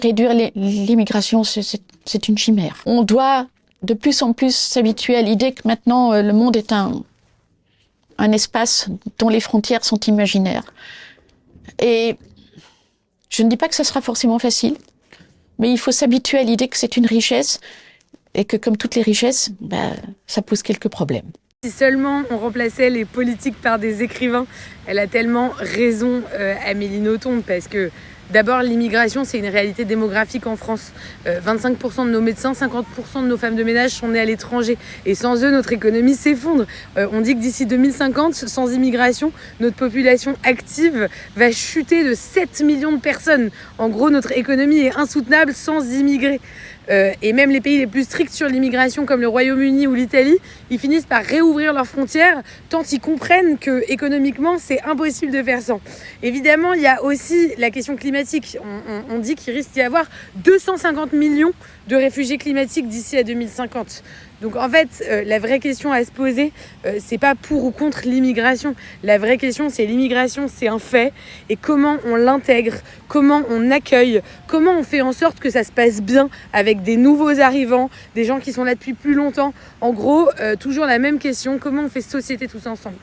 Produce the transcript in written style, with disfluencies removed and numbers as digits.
Réduire l'immigration, c'est une chimère. On doit de plus en plus s'habituer à l'idée que maintenant le monde est un espace dont les frontières sont imaginaires. Et je ne dis pas que ce sera forcément facile, mais il faut s'habituer à l'idée que c'est une richesse et que comme toutes les richesses, ça pose quelques problèmes. Si seulement on remplaçait les politiques par des écrivains, elle a tellement raison, Amélie Nothomb, parce que d'abord, l'immigration, c'est une réalité démographique en France. 25% de nos médecins, 50% de nos femmes de ménage sont nées à l'étranger. Et sans eux, notre économie s'effondre. On dit que d'ici 2050, sans immigration, notre population active va chuter de 7 millions de personnes. En gros, notre économie est insoutenable sans immigrés. Et même les pays les plus stricts sur l'immigration, comme le Royaume-Uni ou l'Italie, ils finissent par réouvrir leurs frontières tant ils comprennent que économiquement, c'est impossible de faire sans. Évidemment, il y a aussi la question climatique. On dit qu'il risque d'y avoir 250 millions de réfugiés climatiques d'ici à 2050. Donc en fait, la vraie question à se poser, c'est pas pour ou contre l'immigration. La vraie question, c'est l'immigration, c'est un fait. Et comment on l'intègre, comment on accueille, comment on fait en sorte que ça se passe bien avec des nouveaux arrivants, des gens qui sont là depuis plus longtemps. En gros, toujours la même question, comment on fait société tous ensemble.